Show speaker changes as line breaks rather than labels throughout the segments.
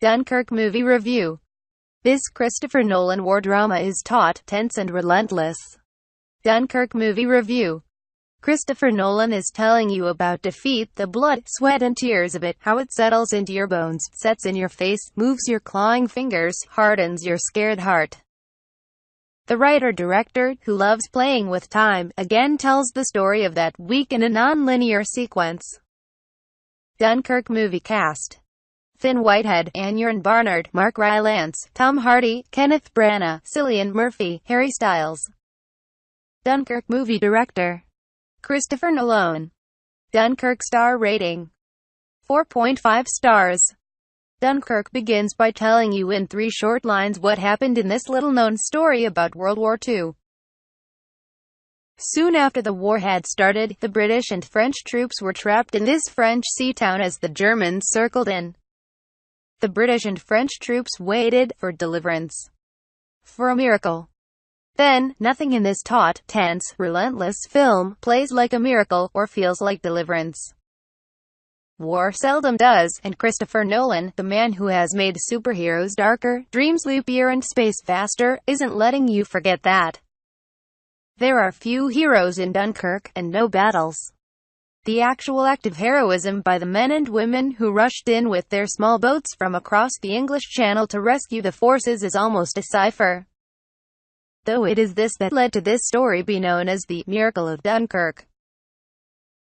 Dunkirk movie review. This Christopher Nolan war drama is taut, tense and relentless. Dunkirk movie review. Christopher Nolan is telling you about defeat, the blood, sweat and tears of it, how it settles into your bones, sets in your face, moves your clawing fingers, hardens your scared heart. The writer-director, who loves playing with time, again tells the story of that week in a non-linear sequence. Dunkirk movie cast. Finn Whitehead, Aneurin Barnard, Mark Rylance, Tom Hardy, Kenneth Branagh, Cillian Murphy, Harry Styles. Dunkirk movie director. Christopher Nolan. Dunkirk star rating. 4.5 stars. Dunkirk begins by telling you in 3 short lines what happened in this little-known story about World War II. Soon after the war had started, the British and French troops were trapped in this French sea town as the Germans circled in. The British and French troops waited for deliverance. For a miracle. Then, nothing in this taut, tense, relentless film plays like a miracle or feels like deliverance. War seldom does, and Christopher Nolan, the man who has made superheroes darker, dreams leapier and space faster, isn't letting you forget that. There are few heroes in Dunkirk, and no battles. The actual act of heroism by the men and women who rushed in with their small boats from across the English Channel to rescue the forces is almost a cipher. Though it is this that led to this story be known as the miracle of Dunkirk.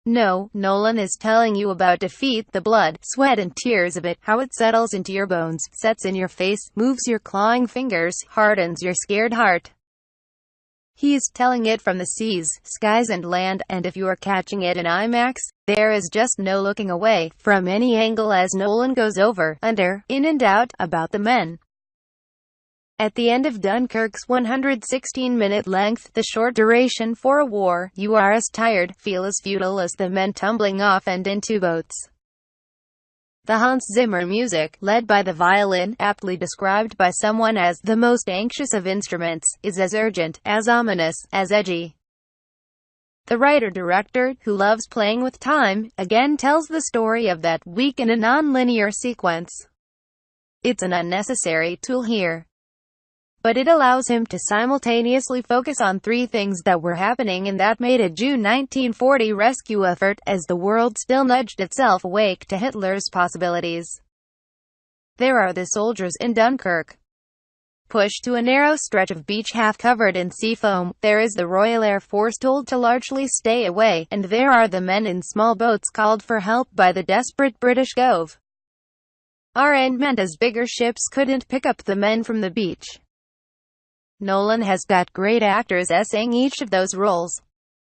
No, Nolan is telling you about defeat, the blood, sweat and tears of it, how it settles into your bones, sets in your face, moves your clawing fingers, hardens your scared heart. He's telling it from the seas, skies and land, and if you are catching it in IMAX, there is just no looking away from any angle as Nolan goes over, under, in and out, about the men. At the end of Dunkirk's 116-minute length, the short duration for a war, you are as tired, feel as futile as the men tumbling off and into boats. The Hans Zimmer music, led by the violin, aptly described by someone as the most anxious of instruments, is as urgent, as ominous, as edgy. The writer-director, who loves playing with time, again tells the story of that week in a non-linear sequence. It's an unnecessary tool here, but it allows him to simultaneously focus on 3 things that were happening in that made a June 1940 rescue effort, as the world still nudged itself awake to Hitler's possibilities. There are the soldiers in Dunkirk, pushed to a narrow stretch of beach half covered in sea foam. There is the Royal Air Force told to largely stay away, and there are the men in small boats called for help by the desperate British Gov. RN meant as bigger ships couldn't pick up the men from the beach. Nolan has got great actors essaying each of those roles.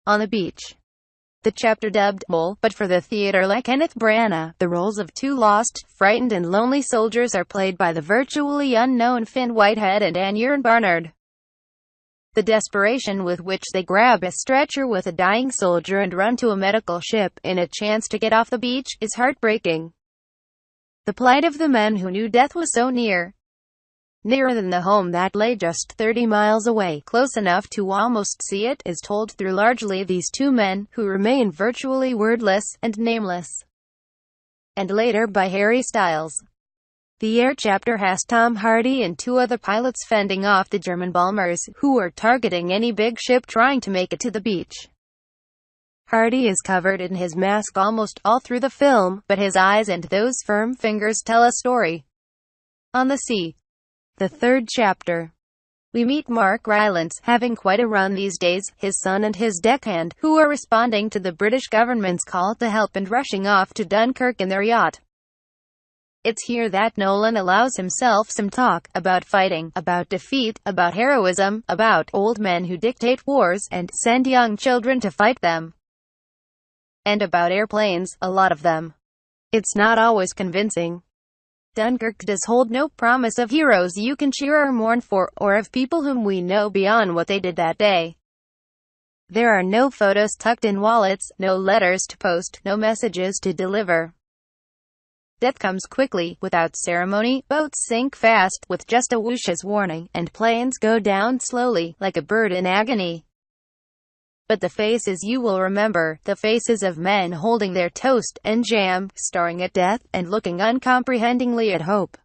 On the beach, the chapter dubbed Mole, but for the theater like Kenneth Branagh, the roles of 2 lost, frightened and lonely soldiers are played by the virtually unknown Finn Whitehead and Aneurin Barnard. The desperation with which they grab a stretcher with a dying soldier and run to a medical ship, in a chance to get off the beach, is heartbreaking. The plight of the men who knew death was so nearer than the home that lay just 30 miles away, close enough to almost see it, is told through largely these 2 men, who remain virtually wordless and nameless. And later by Harry Styles. The air chapter has Tom Hardy and 2 other pilots fending off the German bombers, who are targeting any big ship trying to make it to the beach. Hardy is covered in his mask almost all through the film, but his eyes and those firm fingers tell a story. On the sea. The 3rd chapter. We meet Mark Rylance, having quite a run these days, his son and his deckhand, who are responding to the British government's call to help and rushing off to Dunkirk in their yacht. It's here that Nolan allows himself some talk, about fighting, about defeat, about heroism, about old men who dictate wars, and send young children to fight them. And about airplanes, a lot of them. It's not always convincing. Dunkirk does hold no promise of heroes you can cheer or mourn for, or of people whom we know beyond what they did that day. There are no photos tucked in wallets, no letters to post, no messages to deliver. Death comes quickly, without ceremony, boats sink fast, with just a whoosh as warning, and planes go down slowly, like a bird in agony. But the faces you will remember, the faces of men holding their toast and jam, staring at death, and looking uncomprehendingly at hope.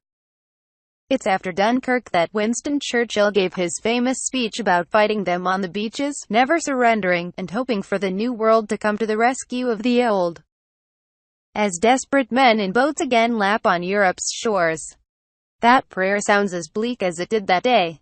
It's after Dunkirk that Winston Churchill gave his famous speech about fighting them on the beaches, never surrendering, and hoping for the new world to come to the rescue of the old. As desperate men in boats again lap on Europe's shores. That prayer sounds as bleak as it did that day.